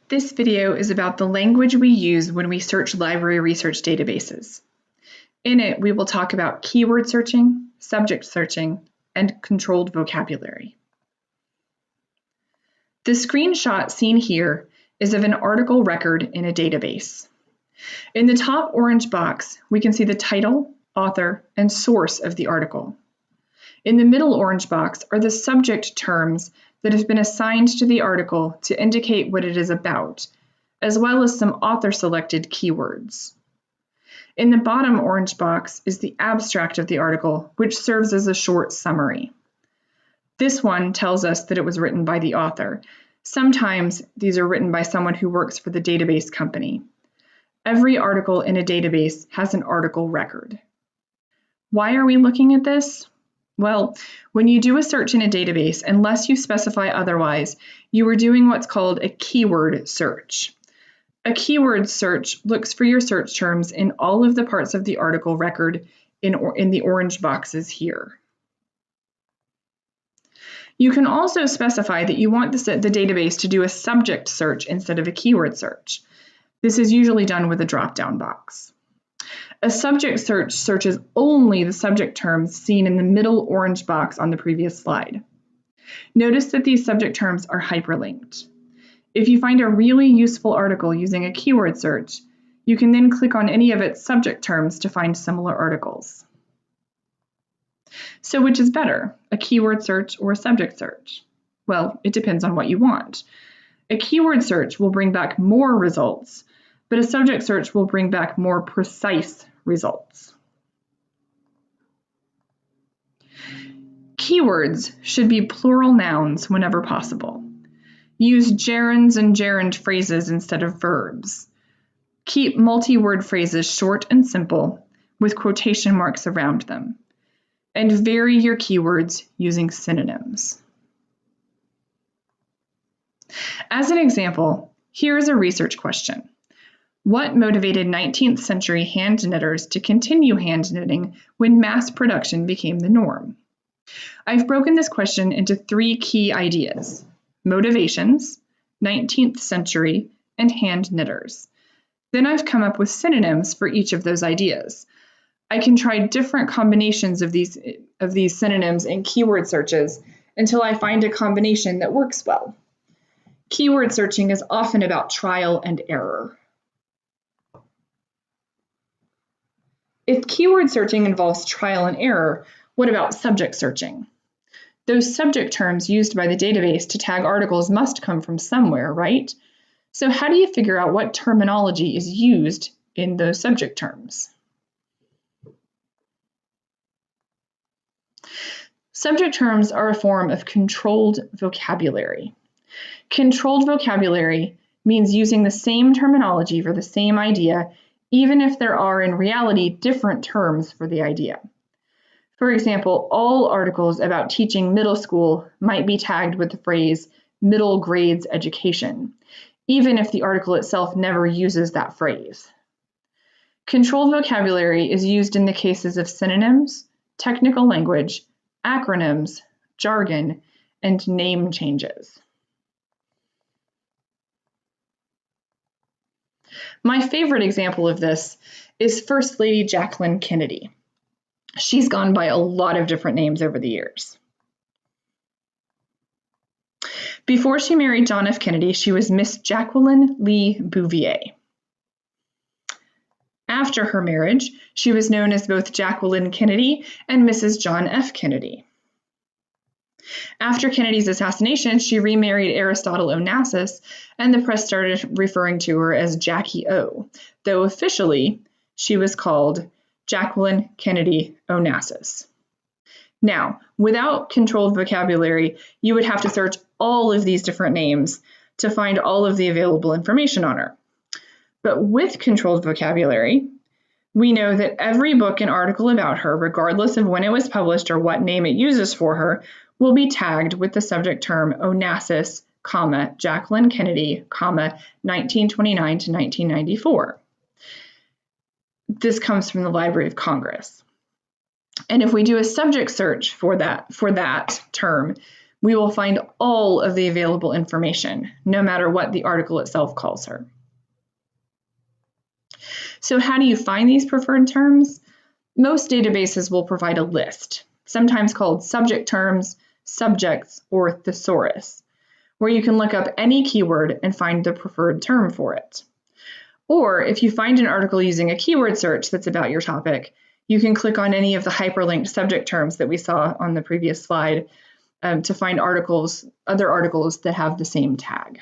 This video is about the language we use when we search library research databases. In it, we will talk about keyword searching, subject searching, and controlled vocabulary. The screenshot seen here is of an article record in a database. In the top orange box, we can see the title, author, and source of the article. In the middle orange box are the subject terms that have been assigned to the article to indicate what it is about, as well as some author-selected keywords. In the bottom orange box is the abstract of the article, which serves as a short summary. This one tells us that it was written by the author. Sometimes these are written by someone who works for the database company. Every article in a database has an article record. Why are we looking at this? Well, when you do a search in a database, unless you specify otherwise, you are doing what's called a keyword search. A keyword search looks for your search terms in all of the parts of the article record in the orange boxes here. You can also specify that you want the database to do a subject search instead of a keyword search. This is usually done with a drop-down box. A subject search searches only the subject terms seen in the middle orange box on the previous slide. Notice that these subject terms are hyperlinked. If you find a really useful article using a keyword search, you can then click on any of its subject terms to find similar articles. So which is better, a keyword search or a subject search? Well, it depends on what you want. A keyword search will bring back more results, but a subject search will bring back more precise results. Keywords should be plural nouns whenever possible. Use gerunds and gerund phrases instead of verbs. Keep multi-word phrases short and simple with quotation marks around them. And vary your keywords using synonyms. As an example, here is a research question. What motivated 19th century hand knitters to continue hand knitting when mass production became the norm? I've broken this question into 3 key ideas: motivations, 19th century, and hand knitters. Then I've come up with synonyms for each of those ideas. I can try different combinations of these synonyms in keyword searches until I find a combination that works well. Keyword searching is often about trial and error. If keyword searching involves trial and error, what about subject searching? Those subject terms used by the database to tag articles must come from somewhere, right? So how do you figure out what terminology is used in those subject terms? Subject terms are a form of controlled vocabulary. Controlled vocabulary means using the same terminology for the same idea, even if there are in reality different terms for the idea. For example, all articles about teaching middle school might be tagged with the phrase middle grades education, even if the article itself never uses that phrase. Controlled vocabulary is used in the cases of synonyms, technical language, acronyms, jargon, and name changes. My favorite example of this is First Lady Jacqueline Kennedy. She's gone by a lot of different names over the years. Before she married John F. Kennedy, she was Miss Jacqueline Lee Bouvier. After her marriage, she was known as both Jacqueline Kennedy and Mrs. John F. Kennedy. After Kennedy's assassination, she remarried Aristotle Onassis, and the press started referring to her as Jackie O, though officially she was called Jacqueline Kennedy Onassis. Now, without controlled vocabulary, you would have to search all of these different names to find all of the available information on her. But with controlled vocabulary, we know that every book and article about her, regardless of when it was published or what name it uses for her, will be tagged with the subject term Onassis, Jacqueline Kennedy, 1929 to 1994. This comes from the Library of Congress. And if we do a subject search for that term, we will find all of the available information, no matter what the article itself calls her. So how do you find these preferred terms? Most databases will provide a list, sometimes called subject terms, subjects, or thesaurus, where you can look up any keyword and find the preferred term for it. Or if you find an article using a keyword search that's about your topic, you can click on any of the hyperlinked subject terms that we saw on the previous slide to find other articles that have the same tag.